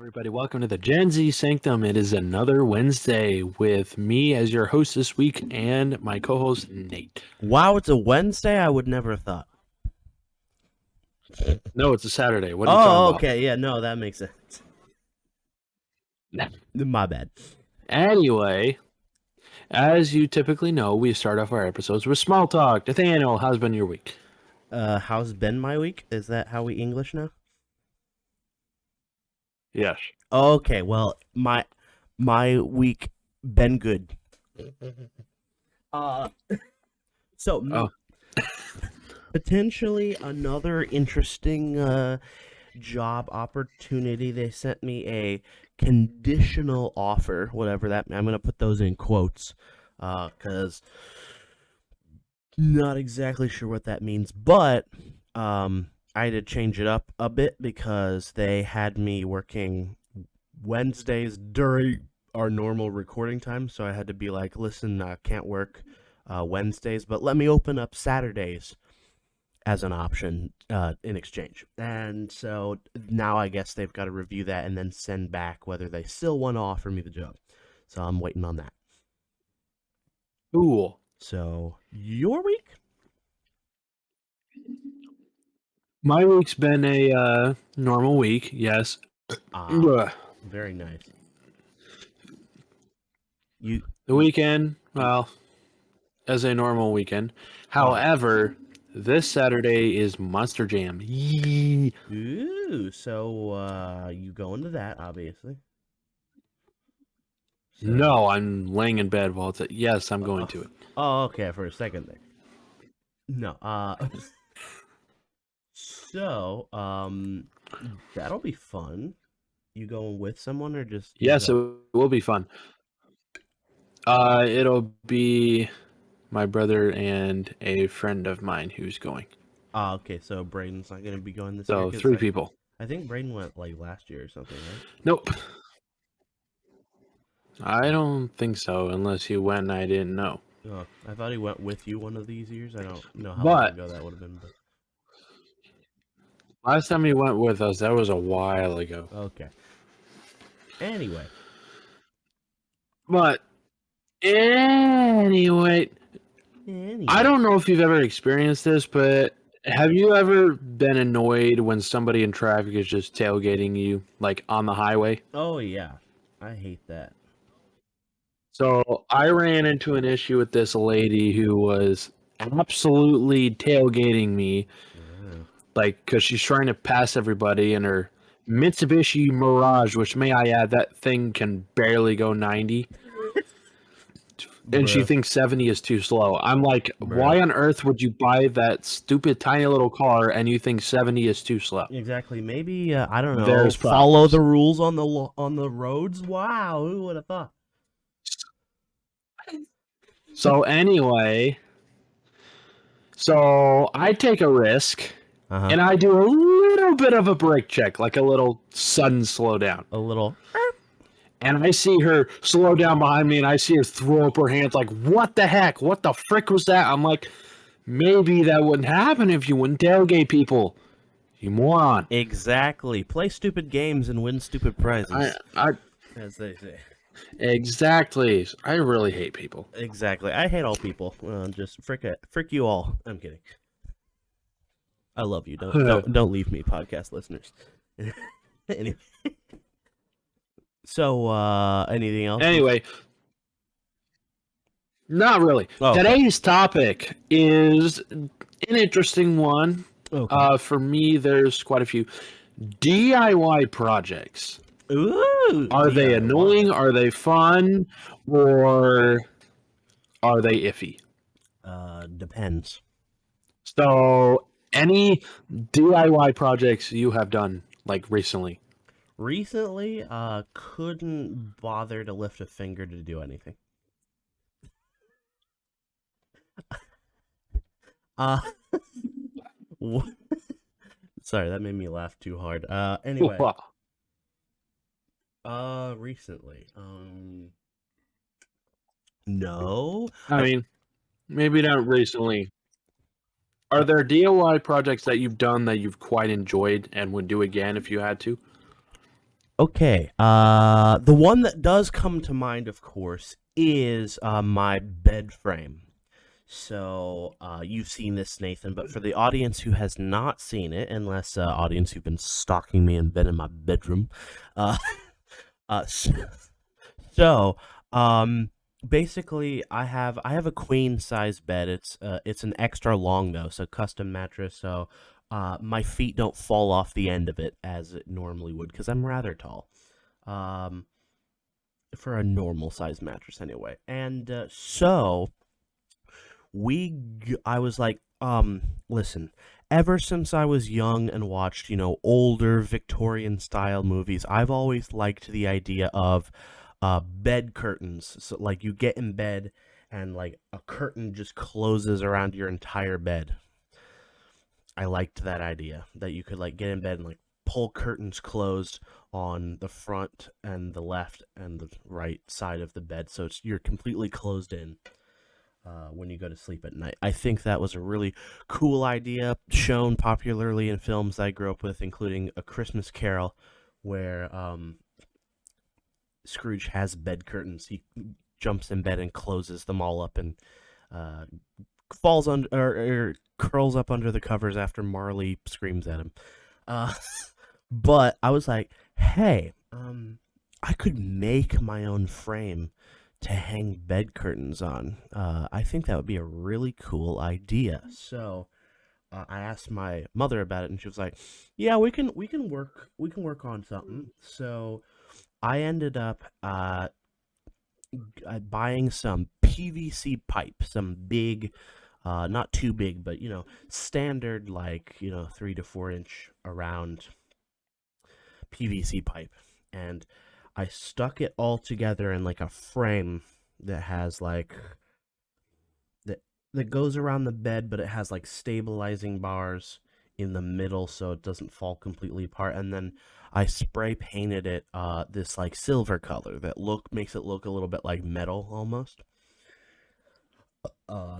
Everybody, welcome to the Gen Z Sanctum. It is another Wednesday with me as your host this week and my co-host Nate. Wow, it's a Wednesday? I would never have thought. No, it's a Saturday. What are you talking okay. Yeah, no, that makes sense. about? My bad. Anyway, as you typically know, we start off our episodes with small talk. Nathaniel, how's been your week? How's been my week? Is that how we English now? Yes. Okay, well, my week been good. Uh so Oh. potentially another interesting job opportunity. They sent me a conditional offer, whatever that. I'm gonna put those in quotes, because not exactly sure what that means. But I had to change it up a bit because they had me working Wednesdays during our normal recording time, so I had to be like, listen, I can't work Wednesdays, but let me open up Saturdays as an option in exchange. And so now I guess they've got to review that and then send back whether they still want to offer me the job. So I'm waiting on that. Cool. So your week? My week's been a normal week, yes. Ugh. Very nice. The weekend, well, as a normal weekend. However, this Saturday is Monster Jam. Yee. Ooh, so you going to that, obviously. So, No, I'm laying in bed while it's yes, I'm going to it. Oh, okay, for a second there. No, so, that'll be fun. You going with someone or just Yes, it yourself? will be fun. It'll be my brother and a friend of mine who's going. Okay, so Braden's not gonna be going this year, So 'cause 3 people. I think Braden went like last year or something, right? Nope. I don't think so, unless he went and I didn't know. Oh, I thought he went with you one of these years. I don't know how long But ago that would have been, but last time he went with us, that was a while ago. okay. Anyway, But anyway, I don't know if you've ever experienced this, but have you ever been annoyed when somebody in traffic is just tailgating you, like on the highway? Oh yeah, I hate that. So I ran into an issue with this lady who was absolutely tailgating me, like, because she's trying to pass everybody in her Mitsubishi Mirage, which, may I add, that thing can barely go 90. And she Bruh. thinks 70 is too slow. I'm like, Bruh. why on earth would you buy that stupid tiny little car and you think 70 is too slow? Exactly. Maybe I don't know. There's Follow problems. the rules on the roads. Wow, who would have thought? So anyway, so I take a risk and I do a little bit of a brake check, like a little sudden slow down. A little. And I see her slow down behind me and I see her throw up her hands like, what the heck? What the frick was that? I'm like, maybe that wouldn't happen if you wouldn't tailgate people. You moron. Exactly. Play stupid games and win stupid prizes. As they say. Exactly. I really hate people. Exactly. I hate all people. Just frick you all. I'm kidding. I love you. Don't leave me, podcast listeners. Anyway. So, anything else? Anyway, not really. Oh, Today's topic is an interesting one. okay. For me, there's quite a few DIY projects. Ooh, Are they DIY. annoying? Are they fun? Or are they iffy? Depends. So, any DIY projects you have done, like, recently? Recently, couldn't bother to lift a finger to do anything. Sorry, that made me laugh too hard. Anyway. Recently, no. I mean, maybe not recently. Are there DIY projects that you've done that you've quite enjoyed and would do again if you had to? Okay. The one that does come to mind, of course, is my bed frame. So you've seen this, Nathan, but for the audience who has not seen it, unless audience who've been stalking me and been in my bedroom, uh, uh, so um, basically, I have a queen size bed. It's an extra long though, so custom mattress. So my feet don't fall off the end of it as it normally would because I'm rather tall. Um, for a normal size mattress anyway. And I was like, listen, ever since I was young and watched, older Victorian style movies, I've always liked the idea of bed curtains. So, like, you get in bed and, like, a curtain just closes around your entire bed. I liked that idea that you could, like, get in bed and, like, pull curtains closed on the front and the left and the right side of the bed. So you're completely closed in when you go to sleep at night. I think that was a really cool idea, shown popularly in films I grew up with, including A Christmas Carol, where Scrooge has bed curtains. He jumps in bed and closes them all up and uh, falls under or curls up under the covers after Marley screams at him. Uh, but I was like, hey, I could make my own frame to hang bed curtains on. I think that would be a really cool idea. So I asked my mother about it, and she was like, "Yeah, we can work on something." So I ended up buying some PVC pipe, some big, not too big, but standard, like 3 to 4 inch around PVC pipe, and I stuck it all together in like a frame that has like that goes around the bed, but it has like stabilizing bars in the middle so it doesn't fall completely apart. And then I spray painted it this like silver color that makes it look a little bit like metal almost.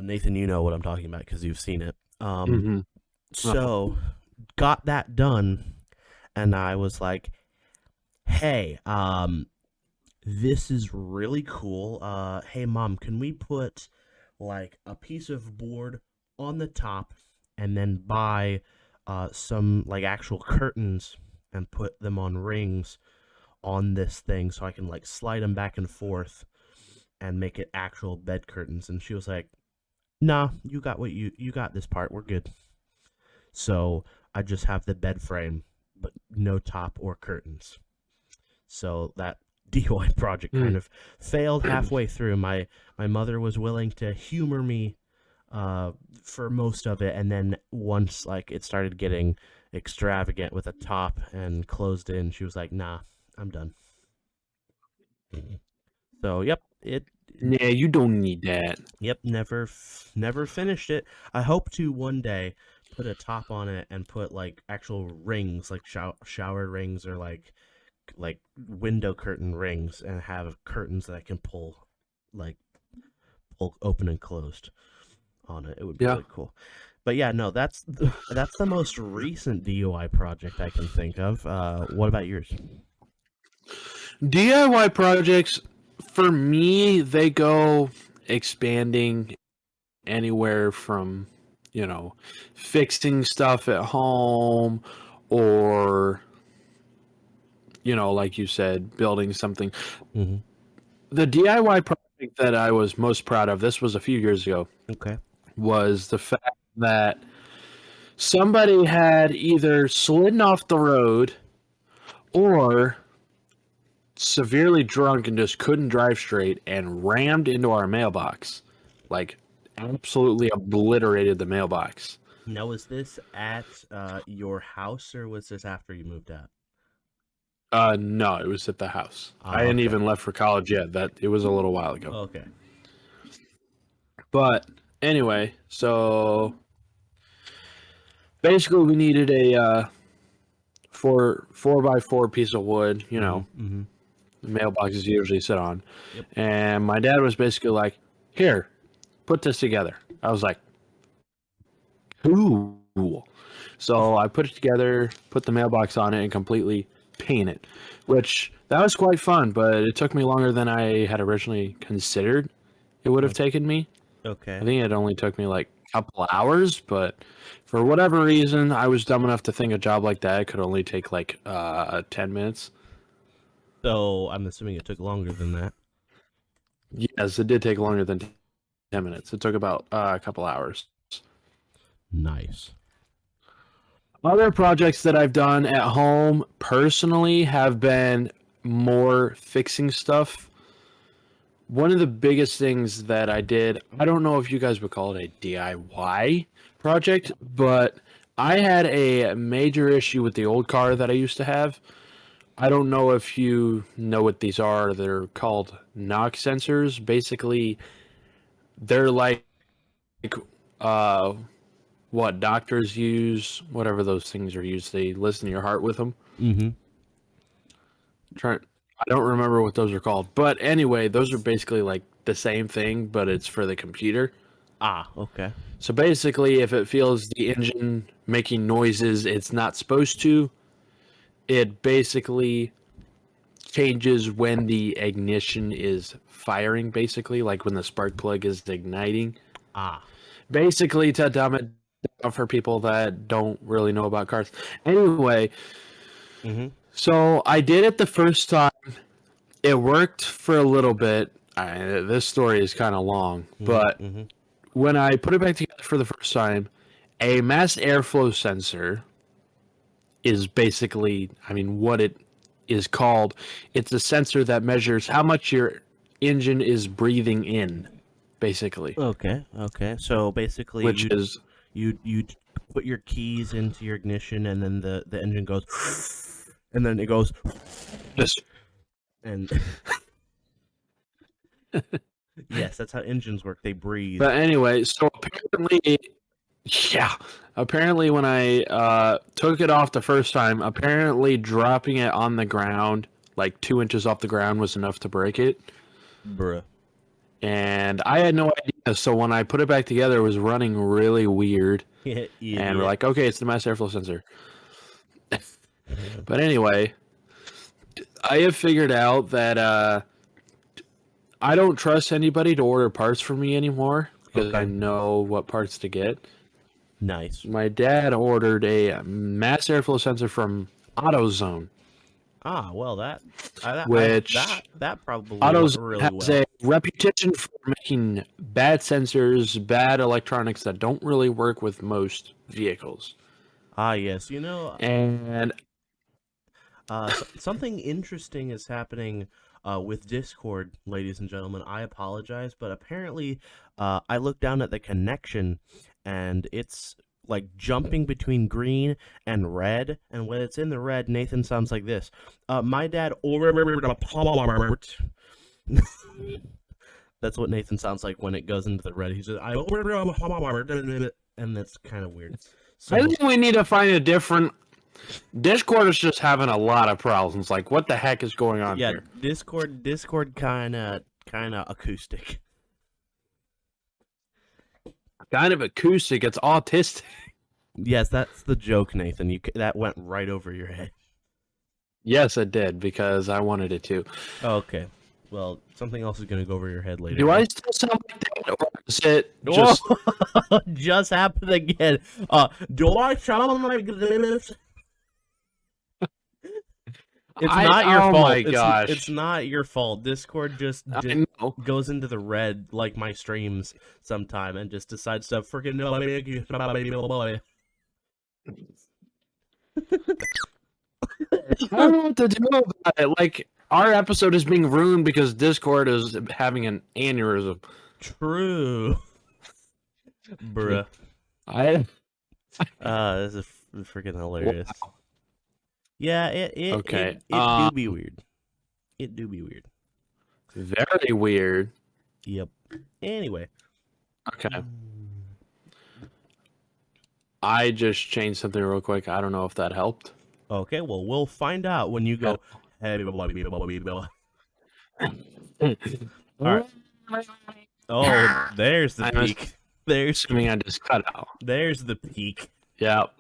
Nathan, you know what I'm talking about because you've seen it. Mm-hmm. So got that done, and I was like, "Hey, this is really cool. Hey mom, can we put like a piece of board on the top and then buy some like actual curtains and put them on rings on this thing so I can like slide them back and forth and make it actual bed curtains?" And she was like, "Nah, you got this part. We're good." So I just have the bed frame, but no top or curtains. So that DIY project kind of failed halfway through. My mother was willing to humor me for most of it, and then once like it started getting extravagant with a top and closed in, she was like, "Nah, I'm done." So yep, Yeah, you don't need that. never finished it. I hope to one day put a top on it and put like actual rings, like shower rings or like window curtain rings, and have curtains that I can like pull open and closed on it. It would be Yeah. really cool. But yeah, no, that's the most recent DIY project I can think of. What about yours? DIY projects, for me, they go expanding anywhere from, fixing stuff at home or, like you said, building something. Mm-hmm. The DIY project that I was most proud of, this was a few years ago, Okay. was the fact that somebody had either slidden off the road or severely drunk and just couldn't drive straight and rammed into our mailbox. Like, absolutely obliterated the mailbox. Now, was this at your house or was this after you moved out? No, it was at the house. I Ah, hadn't okay. even left for college yet. That it was a little while ago. Okay. But anyway, so basically we needed a four by four piece of wood. Mm-hmm. Mm-hmm. The mailboxes usually sit on, Yep. and my dad was basically like, "Here, put this together." I was like, "Cool." So I put it together, put the mailbox on it, and completely paint it, which that was quite fun, but it took me longer than I had originally considered it would have taken me. Okay. I think it only took me like a couple hours, but for whatever reason, I was dumb enough to think a job like that could only take like 10 minutes. So I'm assuming it took longer than that. Yes, it did take longer than 10 minutes. It took about a couple hours. Nice. Other projects that I've done at home personally have been more fixing stuff. One of the biggest things that I did, I don't know if you guys would call it a DIY project, but I had a major issue with the old car that I used to have. I don't know if you know what these are. They're called knock sensors. Basically, they're like uh, what doctors use, whatever those things are used. They listen to your heart with them. Mm-hmm. I don't remember what those are called, but anyway, those are basically like the same thing, but it's for the computer. Ah, okay. So basically, if it feels the engine making noises it's not supposed to, it basically changes when the ignition is firing, basically, like when the spark plug is igniting. Ah. Basically, to dumb it down for people that don't really know about cars. Anyway, Mm-hmm. so I did it the first time. It worked for a little bit. This story is kind of long, but Mm-hmm. when I put it back together for the first time, a mass airflow sensor is basically, I mean, what it is called. It's a sensor that measures how much your engine is breathing in, basically. Okay. Okay. So basically, Which is you put your keys into your ignition, and then the engine goes, and then it goes, just and yes, that's how engines work. They breathe. But anyway, so apparently when I took it off the first time, apparently dropping it on the ground, like 2 inches off the ground, was enough to break it. Bruh. And I had no idea. So when I put it back together, it was running really weird. Yeah, And we're like, okay, it's the mass airflow sensor. But anyway, I have figured out that I don't trust anybody to order parts for me anymore because Okay. I know what parts to get. Nice. My dad ordered a mass airflow sensor from AutoZone, Ah, well, that probably went AutoZone really has well. a reputation for making bad sensors, bad electronics that don't really work with most vehicles. Ah, yes. You know, And something interesting is happening with Discord, ladies and gentlemen. I apologize, but apparently, I looked down at the connection, and it's like jumping between green and red. And when it's in the red, Nathan sounds like this. My dad ordered a part. That's what Nathan sounds like when it goes into the red. He says, "I ordered a part," and that's kind of weird. So I think we need to find a different. Discord is just having a lot of problems. Like, what the heck is going on yeah, here? Discord kind of acoustic. Kind of acoustic. It's autistic. Yes, that's the joke, Nathan. That went right over your head. Yes, it did because I wanted it to. Okay. Well, something else is going to go over your head later. Do I still sound like that, or is it just? Just happened again. Do I sound like this? It's not your fault. My gosh. It's not your fault. Discord just I know. goes into the red like my streams sometime and just decides to freaking I don't know what to do about it. Like, our episode is being ruined because Discord is having an aneurysm. True. Bruh. This is freaking hilarious. Wow. Yeah, it Okay, do be weird. It do be weird. Very weird. Yep. Anyway. Okay. I just changed something real quick. I don't know if that helped. Okay, well, we'll find out when you go. Alright. Oh, there's the I'm peak. There's assuming I just cut out. there's the peak. Yep.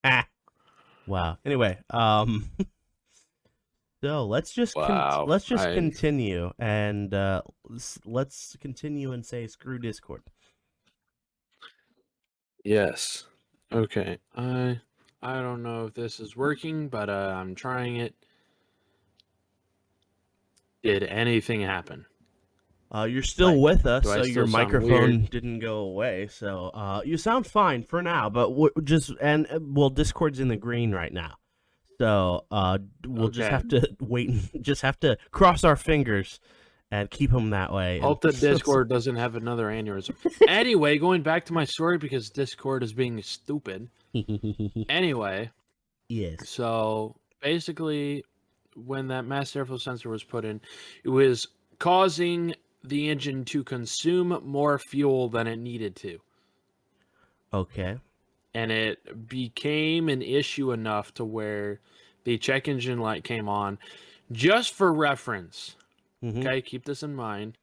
Ah. Wow. Anyway, So Wow. let's just continue, and let's continue and say screw Discord. Yes. Okay. I don't know if this is working, but I'm trying it. Did anything happen? You're still Like, with us, do I so your still sound microphone weird? didn't go away. So you sound fine for now, but well, Discord's in the green right now. So we'll just Okay. have to wait and just have to cross our fingers and keep them that way. Hope that Discord doesn't have another aneurysm. Anyway, going back to my story because Discord is being stupid. Anyway, Yes. so basically, when that mass airflow sensor was put in, it was causing the engine to consume more fuel than it needed to. Okay. And it became an issue enough to where the check engine light came on. Just for reference, okay, keep this in mind.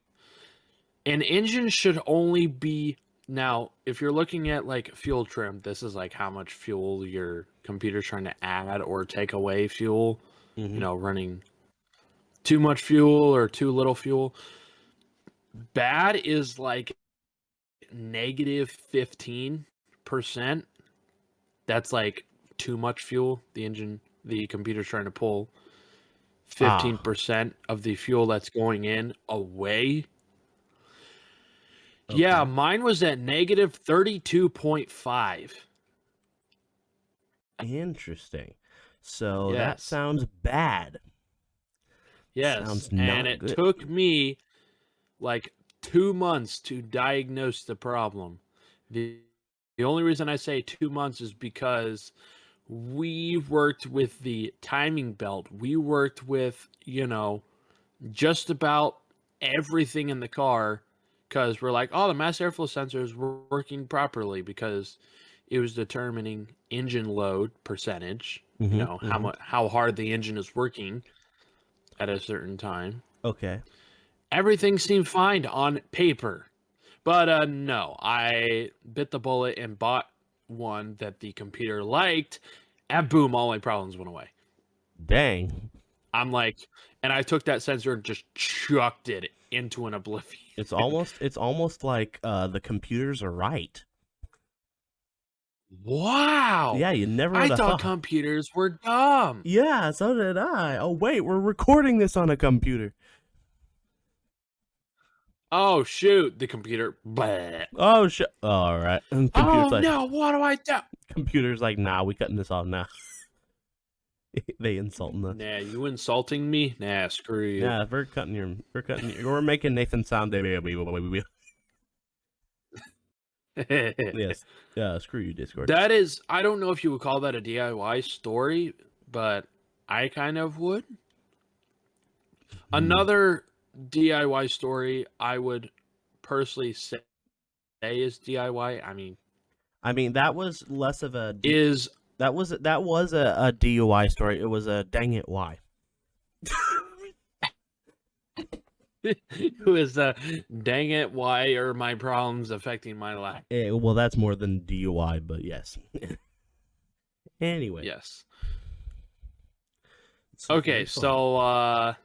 An engine should only be, now if you're looking at like fuel trim, this is like how much fuel your computer's trying to add or take away fuel, you know, running too much fuel or too little fuel. Bad is like negative 15%. That's like too much fuel. The computer's trying to pull 15% of the fuel that's going in away. Okay. Yeah, mine was at negative 32.5. Interesting. So that Yes. sounds bad. Yes. Sounds And not it good. took me like 2 months to diagnose the problem. The, the only reason I say 2 months is because we worked with the timing belt. We worked with, you know, just about everything in the car because we're like, oh, the mass airflow sensor is working properly because it was determining engine load percentage, you know, how hard the engine is working at a certain time. Okay. Everything seemed fine on paper. But no, I bit the bullet and bought one that the computer liked, and boom, all my problems went away. Dang. I'm like, and I took that sensor and just chucked it into an oblivion. It's almost like the computers are right. Wow. Yeah, you never I would have thought thought. computers were dumb. Yeah, so did I. Oh wait, we're recording this on a computer. Oh shoot, the computer. Bleh. Oh shit. All right. And Oh computer's like, no, what do I do? computer's like, nah, we cutting this off now. They insulting us. Nah, you insulting me? Nah, screw you. Yeah, we're making Nathan sound. Yes. Yeah, screw you, Discord. That is, I don't know if you would call that a DIY story, but I kind of would. Another DIY story I would personally say is DIY. I mean, that was less of a Is that was a DUI story. It was a dang it why. who is dang it, why are my problems affecting my life? Well, that's more than DUI, but yes. Anyway. Yes. So Okay, so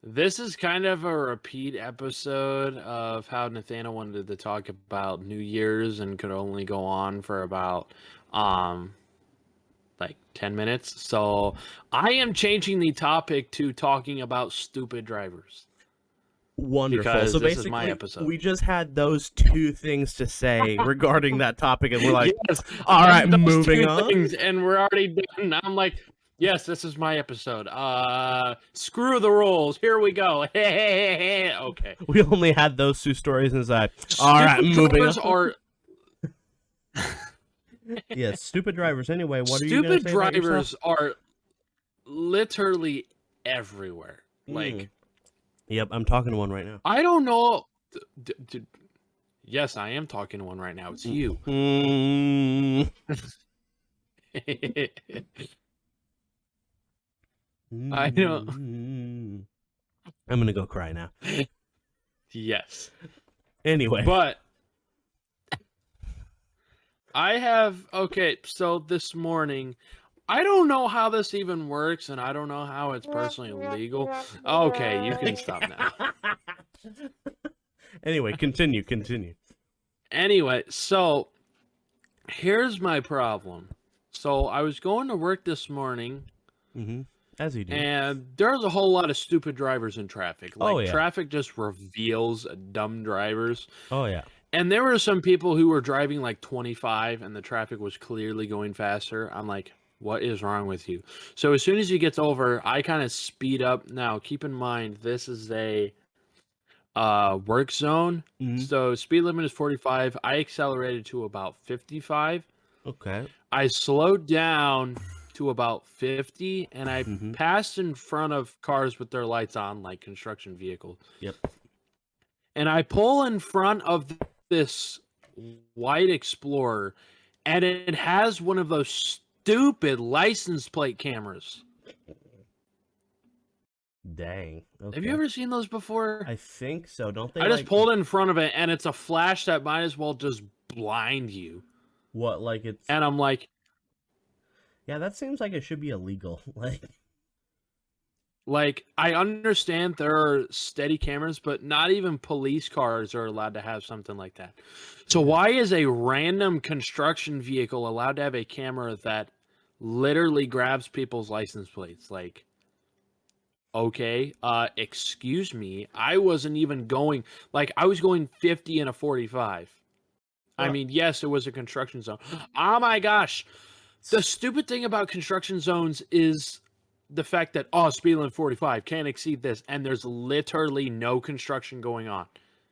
this is kind of a repeat episode of how Nathaniel wanted to talk about New Year's and could only go on for about like 10 minutes. So I am changing the topic to talking about stupid drivers. Wonderful. Because so this basically, is my episode. we just had those two things to say regarding that topic, and we're like, yes, all right, those moving two on. things, and we're already done. I'm like, yes, this is my episode. Screw the rules. Here we go. Okay. We only had those two stories, and it's like, all right, moving on. Are yes, stupid drivers. Anyway, what are you going to say about yourself? Stupid drivers are literally everywhere. Like, yep, I'm talking to one right now. I don't know. Yes, I am talking to one right now. It's you. I know. I'm going to go cry now. Yes. Anyway. But I have, okay, so this morning I don't know how this even works, and I don't know how it's personally illegal. Okay, you can stop now. Anyway, continue. Anyway, so here's my problem. So I was going to work this morning, Mm-hmm. As you do. and there's a whole lot of stupid drivers in traffic. Like, Oh, yeah. traffic just reveals dumb drivers. Oh, yeah. And there were some people who were driving like 25, and the traffic was clearly going faster. I'm like, what is wrong with you? So as soon as he gets over, I kind of speed up. Now, keep in mind, this is a work zone. Mm-hmm. So speed limit is 45. I accelerated to about 55. Okay. I slowed down to about 50, and I Mm-hmm. passed in front of cars with their lights on, like construction vehicles. Yep. And I pull in front of this white Explorer, and it has one of those stupid license plate cameras. Dang. Okay. Have you ever seen those before? I think so. Don't they? I just pulled in front of it, and it's a flash that might as well just blind you. What? Like it's? And I'm like, Yeah, that seems like it should be illegal. Like, I understand there are steady cameras, but not even police cars are allowed to have something like that. So why is a random construction vehicle allowed to have a camera that literally grabs people's license plates? Like, okay, excuse me, I wasn't even going, like, I was going 50 in a 45. I mean, yes, it was a construction zone. Oh my gosh. The stupid thing about construction zones is the fact that, speed limit 45, can't exceed this, and there's literally no construction going on.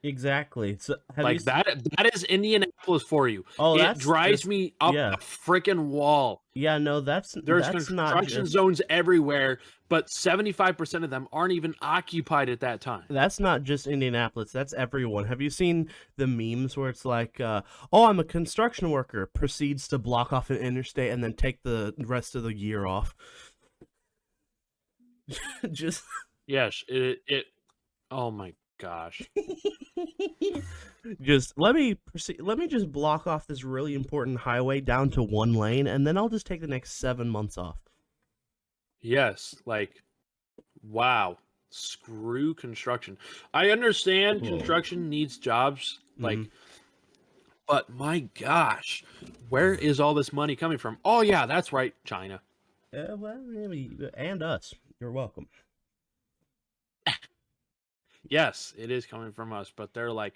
Exactly. So Like, that is Indianapolis for you. Oh, it that's drives just, me up a freaking wall. Yeah, no, There's that's construction not just, zones everywhere, but 75% of them aren't even occupied at that time. that's not just Indianapolis. That's everyone. Have you seen the memes where it's like, oh, I'm a construction worker, proceeds to block off an interstate and then take the rest of the year off? Just Yes, it. Oh my gosh. just let me just block off this really important highway down to one lane, and then I'll just take the next 7 months off. Yes, like, wow. Screw construction. I understand construction needs jobs, like, but my gosh, where is all this money coming from? Oh yeah, that's right, China. Well, and us. You're welcome. Yes, it is coming from us, but they're like,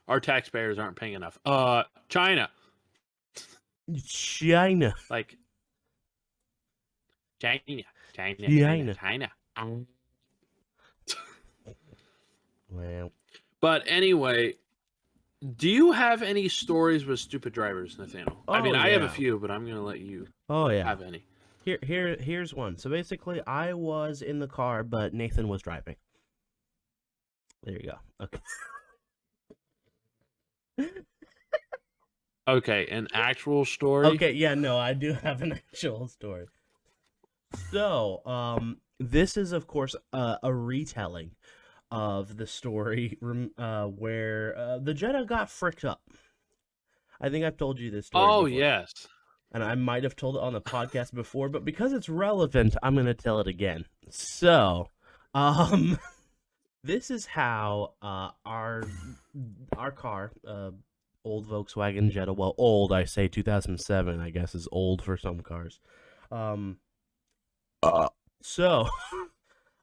our taxpayers aren't paying enough. China. China. Like, China. Well, but anyway, do you have any stories with stupid drivers, Nathaniel? I mean, I have a few, but I'm gonna let you. Have any? Here's one. So basically, I was in the car, but Nathan was driving. There you go. Okay. Okay, an actual story. Okay, yeah, no, I do have an actual story. So, this is of course a retelling of the story where the Jetta got fricked up. I think I've told you this story before. Yes. And I might have told it on the podcast before, but because it's relevant, I'm going to tell it again. So, this is how our car, old Volkswagen Jetta, well, old, I say 2007, I guess is old for some cars. So,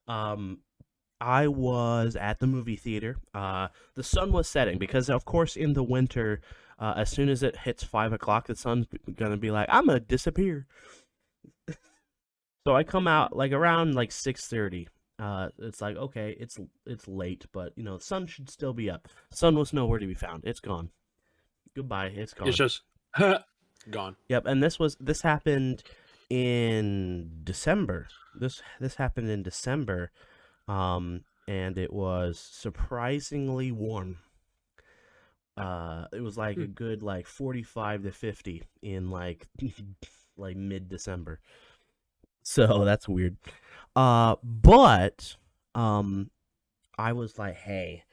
I was at the movie theater. The sun was setting because, of course, in the winter, as soon as it hits 5 o'clock, the sun's gonna be like, I'm gonna disappear. So I come out like around like 6:30. It's like, okay, it's late, but the sun should still be up. Sun was nowhere to be found. It's gone. Goodbye. It's gone. It's just gone. Yep. And this happened in December. This happened in December, and it was surprisingly warm. It was like a good 45 to 50 in like mid-December. So that's weird. But I was like, hey,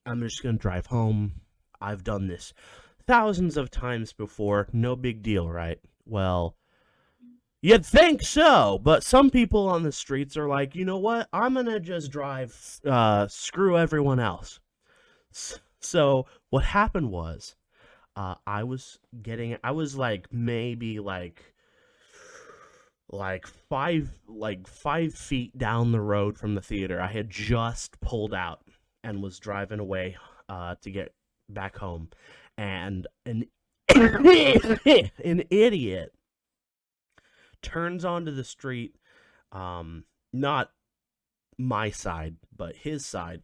I'm just gonna drive home. I've done this thousands of times before. No big deal, right? Well, You'd think so, but some people on the streets are like, you know what? I'm gonna just drive, screw everyone else. So what happened was, I was like maybe like 5 feet down the road from the theater. I had just pulled out and was driving away, to get back home, and an an idiot turns onto the street, not my side, but his side,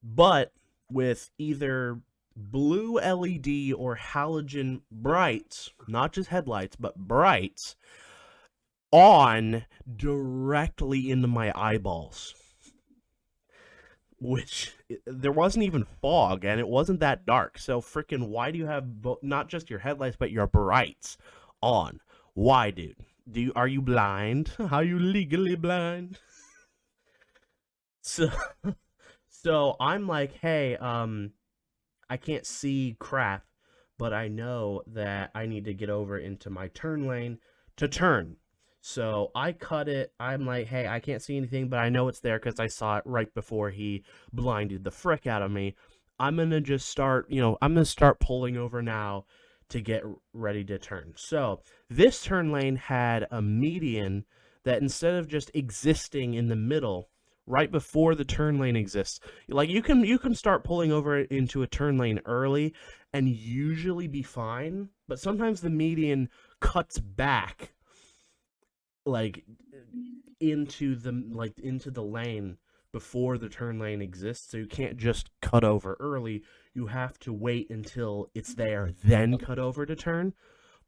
but with either blue LED or halogen brights, not just headlights, but brights, on directly into my eyeballs. Which, there wasn't even fog, and it wasn't that dark. So freaking, why do you have not just your headlights but your brights on? Why, dude? Are you blind? Are you legally blind? So so I'm like, hey, I can't see crap, but I know that I need to get over into my turn lane to turn. So I cut it. I'm like, hey, I can't see anything, but I know it's there because I saw it right before he blinded the frick out of me. I'm going to just start, I'm going to start pulling over now to get ready to turn. So this turn lane had a median that, instead of just existing in the middle, right before the turn lane exists, like you can start pulling over into a turn lane early and usually be fine, but sometimes the median cuts back like into the lane before the turn lane exists, so you can't just cut over early. You have to wait until it's there, then cut over to turn.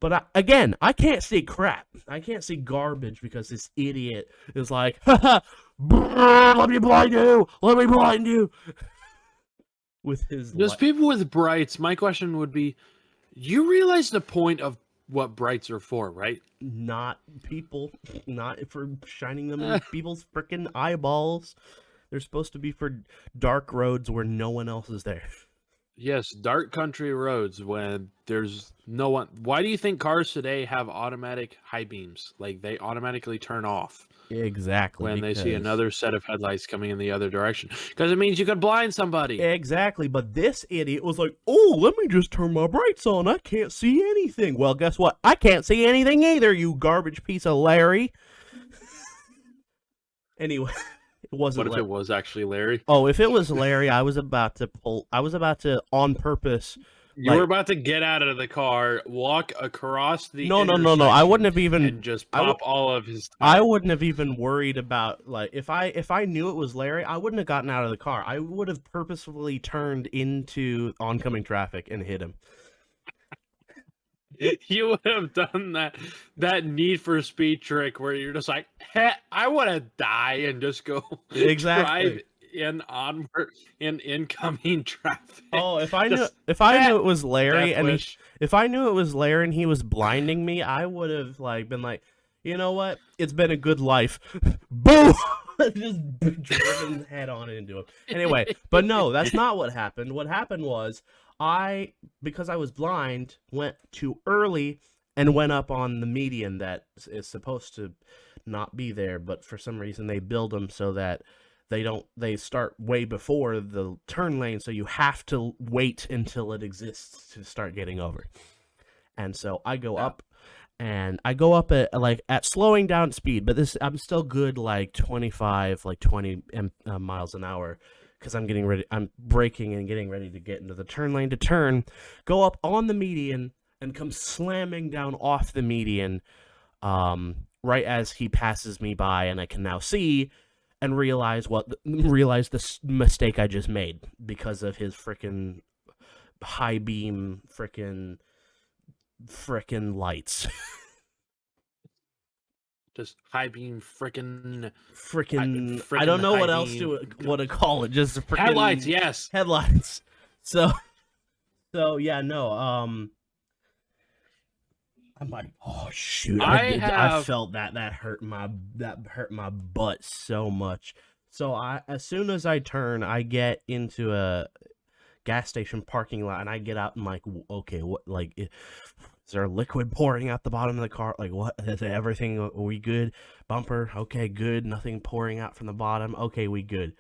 But again, I can't see crap. I can't see garbage because this idiot is like, haha, let me blind you, let me blind you. With his There's people with brights. My question would be, you realize the point of what brights are for, right? Not for shining them in people's freaking eyeballs. They're supposed to be for dark roads where no one else is there. Yes, dark country roads when there's no one. Why do you think cars today have automatic high beams? Like, they automatically turn off Exactly. when they see another set of headlights coming in the other direction. Because it means you could blind somebody. Exactly, but this idiot was like, oh, let me just turn my brights on. I can't see anything. Well, guess what? I can't see anything either, you garbage piece of Larry. Anyway, it wasn't. What if it was actually Larry? Oh, if it was Larry, I was about to, on purpose. You were about to get out of the car, walk across the No. I wouldn't have even and just pop all of his. I wouldn't have even worried about, like, if I knew it was Larry, I wouldn't have gotten out of the car. I would have purposefully turned into oncoming traffic and hit him. You would have done that Need for Speed trick where you're just like, hey, I want to die and just go drive in onward in incoming traffic. Oh, if I knew it was Larry and if I knew it was Larry and he was blinding me, I would have been like, you know what? It's been a good life. Boom! Just driven head on into him. Anyway, but no, that's not what happened. What happened was, because I was blind, went too early and went up on the median that is supposed to not be there, but for some reason they build them so that they start way before the turn lane, so you have to wait until it exists to start getting over. And so I go up, and I go up at slowing down speed, but I'm still good 20 miles an hour, because I'm braking and getting ready to get into the turn lane to turn, go up on the median, and come slamming down off the median, right as he passes me by, and I can now see and realize the mistake I just made because of his freaking high beam freaking lights. Just high beam freaking. I don't know what else to call it. Just freaking headlights. Yes, headlights. So yeah, no. I'm like, oh shoot! I felt that hurt my butt so much. So as soon as I turn, I get into a gas station parking lot, and I get out and like, okay, what, Is there liquid pouring out the bottom of the car? Like, what? Is everything, are we good? Bumper, okay, good. Nothing pouring out from the bottom. Okay, we good.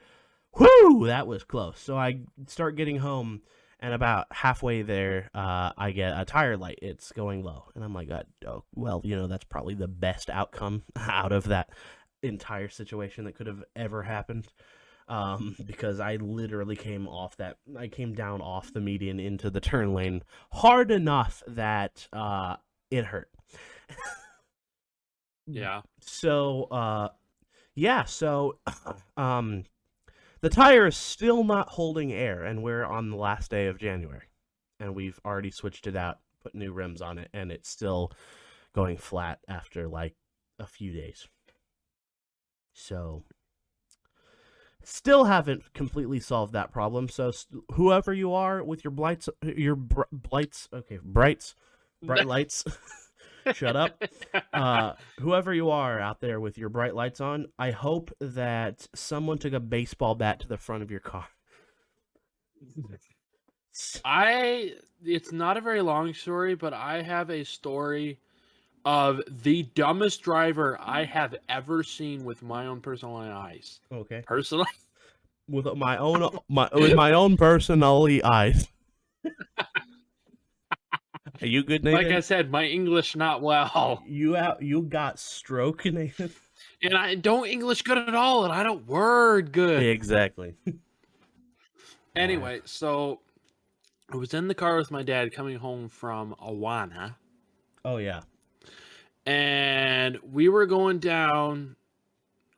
Whoo! That was close. So I start getting home, and about halfway there, I get a tire light. It's going low. And I'm like, oh, well, that's probably the best outcome out of that entire situation that could have ever happened. Because I literally I came down off the median into the turn lane hard enough that it hurt. Yeah. So, yeah, so, the tire is still not holding air, and we're on the last day of January, and we've already switched it out, put new rims on it, and it's still going flat after like a few days. So, still haven't completely solved that problem. So whoever you are with your bright lights, shut up. Whoever you are out there with your bright lights on, I hope that someone took a baseball bat to the front of your car. It's not a very long story, but I have a story of the dumbest driver I have ever seen with my own personal eyes. Okay. Personally? With my own personally eyes. Are you good, Nathan? Like I said, my English not well. You got stroke, Nathan? And I don't English good at all, and I don't word good. Exactly. Anyway, so I was in the car with my dad coming home from Awana. Oh, yeah. And we were going down,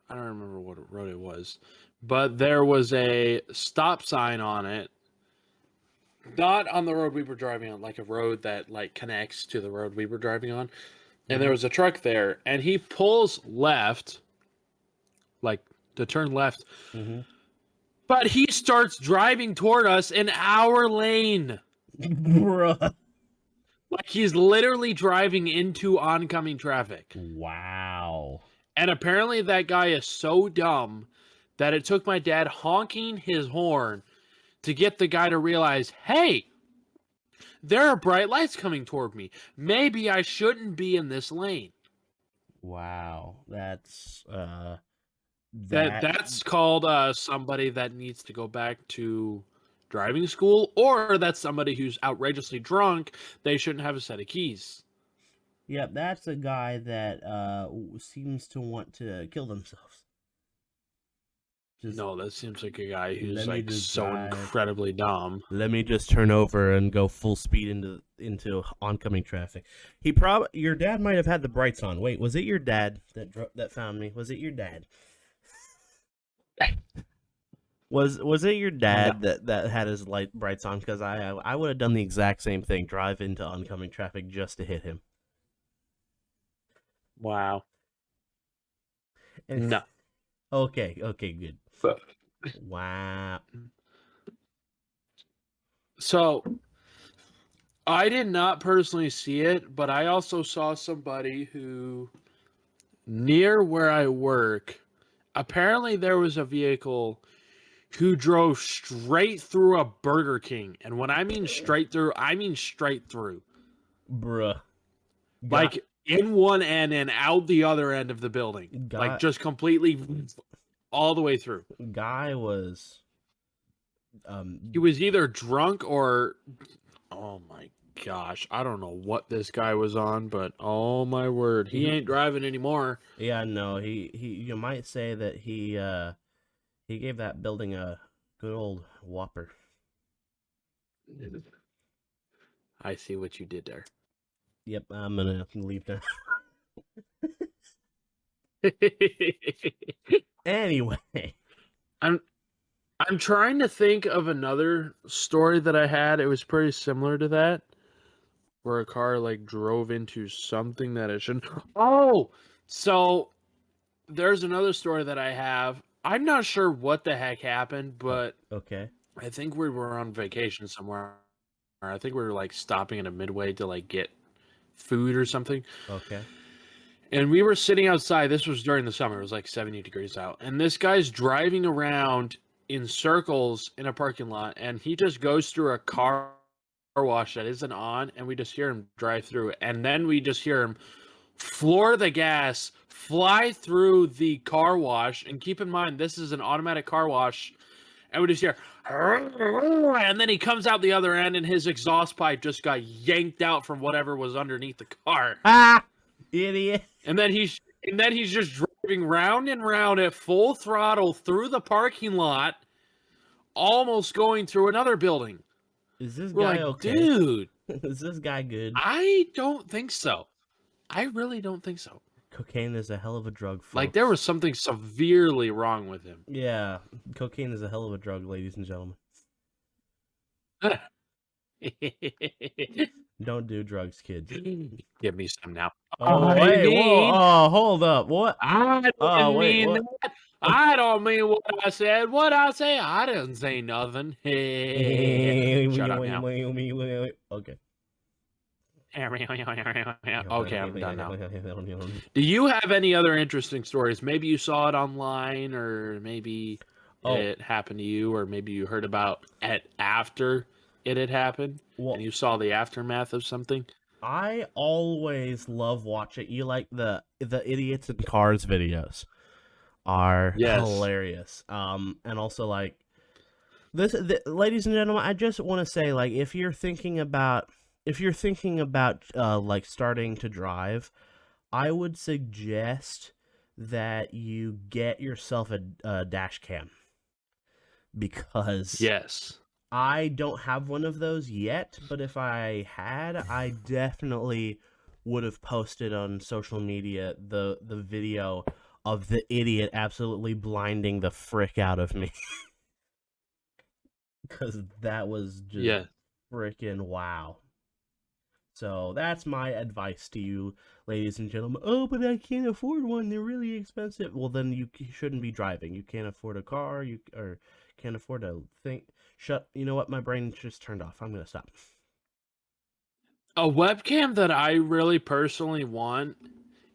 I don't remember what road it was, but there was a stop sign on it. Not on the road we were driving on, like a road that like connects to the road we were driving on. And there was a truck there, and he pulls left, like to turn left. Mm-hmm. But he starts driving toward us in our lane. Bruh. Like he's literally driving into oncoming traffic. Wow. And apparently that guy is so dumb that it took my dad honking his horn to get the guy to realize, hey, there are bright lights coming toward me. Maybe I shouldn't be in this lane. Wow. That's that's called somebody that needs to go back to driving school, or that's somebody who's outrageously drunk. They shouldn't have a set of keys. Yep, that's a guy that seems to want to kill themselves. No, that seems like a guy who's Let me like just so drive. incredibly dumb. Let me just turn over and go full speed into oncoming traffic. Your dad might have had the brights on. Wait, was it your dad that found me? Was it your dad? Was it your dad that had his brights on? Because I would have done the exact same thing, drive into oncoming traffic just to hit him. Wow. No. Okay, good. Wow. So, I did not personally see it, but I also saw somebody who, near where I work, apparently there was a vehicle who drove straight through a Burger King. And when I mean straight through, I mean straight through. Bruh. Like, in one end and out the other end of the building. Like, just completely all the way through. Guy was... He was either drunk or... Oh, my gosh. I don't know what this guy was on, but oh, my word. He ain't driving anymore. Yeah, no. You might say that he gave that building a good old whopper. I see what you did there. Yep, I'm gonna leave now. Anyway, I'm trying to think of another story that I had. It was pretty similar to that, where a car like drove into something that it shouldn't. Oh, so there's another story that I have. I'm not sure what the heck happened, but okay. I think we were on vacation somewhere. I think we were like stopping at a Midway to like get food or something. Okay. And we were sitting outside. This was during the summer. It was like 70 degrees out. And this guy's driving around in circles in a parking lot. And he just goes through a car wash that isn't on, and we just hear him drive through it, and then we just hear him floor the gas, fly through the car wash, and keep in mind this is an automatic car wash, and we just hear, and then he comes out the other end, and his exhaust pipe just got yanked out from whatever was underneath the car. Ah, idiot! And then he's just driving round and round at full throttle through the parking lot, almost going through another building. Is this We're guy like, okay? dude, Is this guy good? I don't think so. I really don't think so. Cocaine is a hell of a drug, folks. Like, there was something severely wrong with him. Yeah, cocaine is a hell of a drug, ladies and gentlemen. Don't do drugs, kids. Give me some now. Oh, I wait, mean, whoa, hold up, what? I didn't Oh, wait, mean what? that. I don't mean what I said. What I say, I didn't say nothing. Shut up now. Okay. Okay, I'm done now. Do you have any other interesting stories? Maybe you saw it online, or maybe it happened to you, or maybe you heard about it after it had happened, and you saw the aftermath of something. I always love watching. You like the idiots in cars videos are hilarious. And also like this, ladies and gentlemen, I just want to say, like, if you're thinking about like starting to drive, I would suggest that you get yourself a dash cam, because I don't have one of those yet, but if I had, I definitely would have posted on social media the video of the idiot absolutely blinding the frick out of me. Because that was just freaking wow. So that's my advice to you, ladies and gentlemen. Oh, but I can't afford one. They're really expensive. Well, then you shouldn't be driving. You can't afford a car. Or can't afford a thing. You know what? My brain just turned off. I'm going to stop. A webcam that I really personally want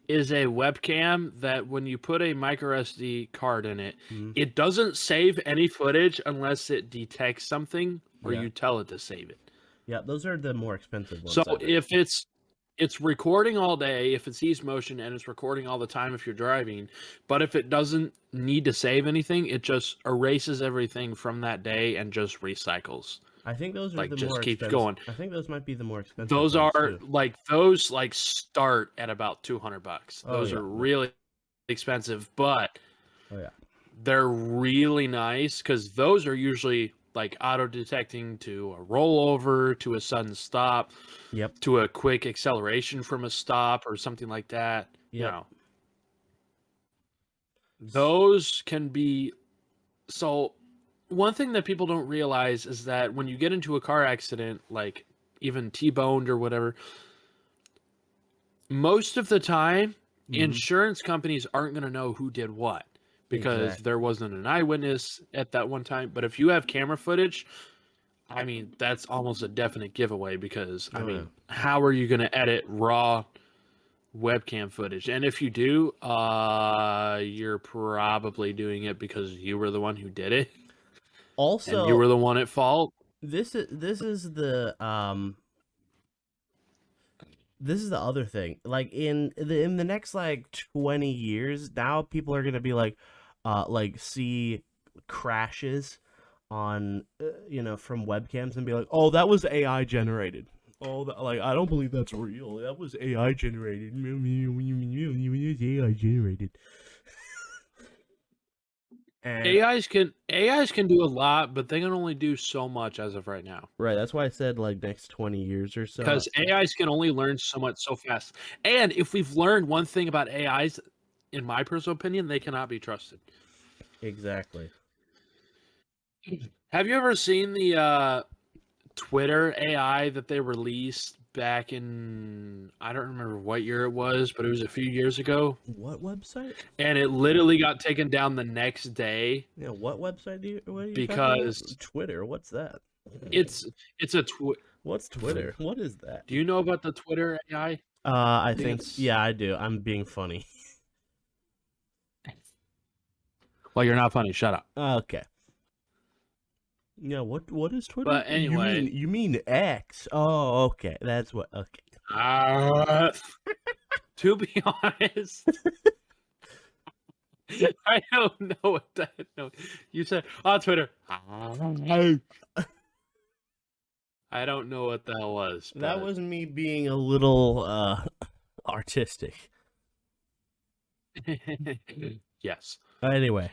is a webcam that when you put a micro SD card in it, it doesn't save any footage unless it detects something or you tell it to save it. Yeah, those are the more expensive ones. So if it's recording all day, if it sees motion, and it's recording all the time if you're driving, but if it doesn't need to save anything, it just erases everything from that day and just recycles. I think those are like the just more keeps expensive. going. I think those might be the more expensive. Those ones are too. those start at about $200. Those are really expensive, but they're really nice because those are usually like auto detecting to a rollover, to a sudden stop, to a quick acceleration from a stop or something like that. You know, those can be. So one thing that people don't realize is that when you get into a car accident, like even T-boned or whatever, most of the time, insurance companies aren't going to know who did what because there wasn't an eyewitness at that one time. But if you have camera footage, I mean, that's almost a definite giveaway because, I mean, how are you going to edit raw webcam footage? And if you do, you're probably doing it because you were the one who did it. Also, and you were the one at fault. This is the other thing. Like in the next like 20 years, now people are gonna be like see crashes on from webcams and be like, oh, that was AI generated. Oh, like I don't believe that's real. That was AI generated. AI generated. And AIs can do a lot, but they can only do so much as of right now. Right, that's why I said like next 20 years or so. Because AIs can only learn so much so fast. And if we've learned one thing about AIs, in my personal opinion, they cannot be trusted. Exactly. Have you ever seen the Twitter AI that they released back in, I don't remember what year it was, but it was a few years ago? What website? And it literally got taken down the next day. Yeah, what website what are you because Twitter, what's that? It's a What's Twitter? What is that? Do you know about the Twitter AI? I think yeah, I do. I'm being funny. Well, you're not funny. Shut up. Okay. Yeah, what is Twitter? But anyway, You mean X? Oh, okay, that's what. Okay. to be honest, I don't know what that. No, you said on Twitter. I don't know what the hell was. But... That was me being a little artistic. Yes. Anyway,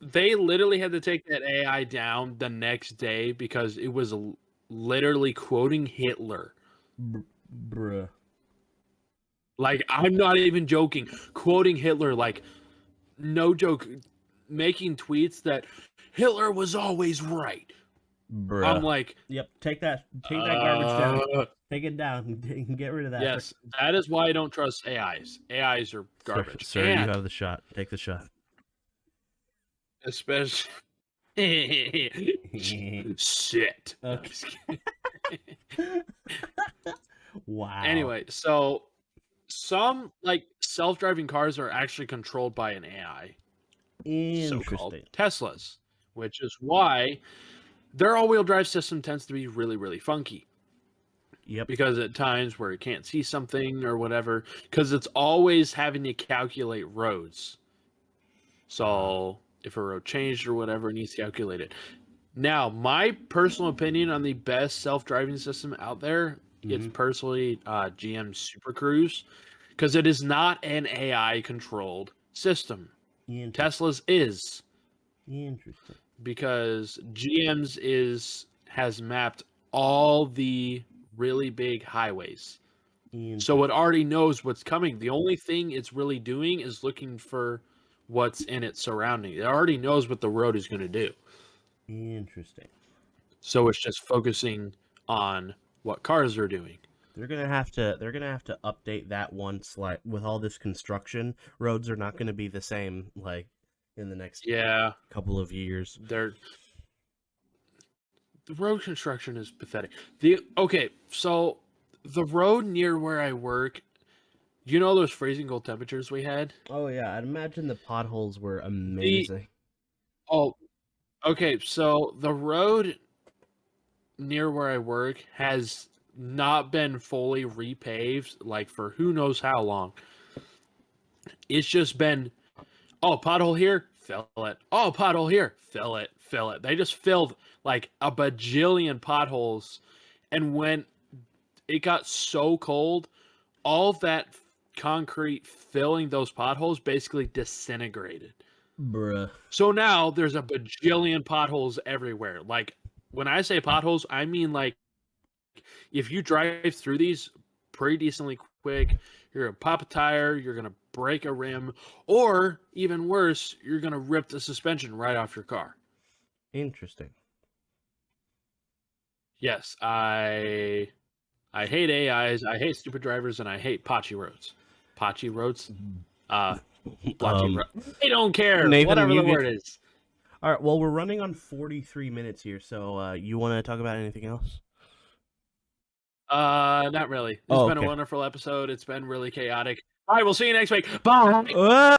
they literally had to take that AI down the next day because it was literally quoting Hitler. bruh. Like, I'm not even joking. Quoting Hitler, like, no joke, making tweets that Hitler was always right. Bruh. I'm like, yep, take that garbage down. Take it down. Get rid of that. Yes, that is why I don't trust AIs. AIs are garbage. Sir, you have the shot. Take the shot. Especially shit. Okay. Wow. Anyway, so some like self-driving cars are actually controlled by an AI, so-called Interesting. Teslas, which is why their all-wheel drive system tends to be really, really funky. Yep. Because at times where it can't see something or whatever, because it's always having to calculate roads. So if a road changed or whatever, it needs to calculate it. Now, my personal opinion on the best self-driving system out there, it's personally GM Super Cruise, because it is not an AI-controlled system. Tesla's is. Interesting. Because GM's has mapped all the really big highways. So it already knows what's coming. The only thing it's really doing is looking for what's in its surrounding. It already knows what the road is going to do. Interesting. So it's just focusing on what cars are doing. They're gonna have to update that once, like with all this construction, roads are not gonna be the same like in the next couple of years. The road construction is pathetic. So the road near where I work, you know those freezing cold temperatures we had? Oh yeah, I'd imagine the potholes were amazing. So the road near where I work has not been fully repaved, like for who knows how long. It's just been, pothole here, fill it. Oh, pothole here, fill it. They just filled like a bajillion potholes, and when it got so cold, all of that concrete filling those potholes basically disintegrated. Bruh. So now there's a bajillion potholes everywhere. Like, when I say potholes, I mean like if you drive through these pretty decently quick, you're gonna pop a tire, you're gonna break a rim, or even worse, you're gonna rip the suspension right off your car. Interesting. Yes, I hate AIs, I hate stupid drivers, and I hate patchy roads. Patchy roads? Blotchy roads. I don't care. Nathan, whatever the word is. All right, well, we're running on 43 minutes here, so you want to talk about anything else? Not really. It's been a wonderful episode. It's been really chaotic. All right, we'll see you next week. Bye.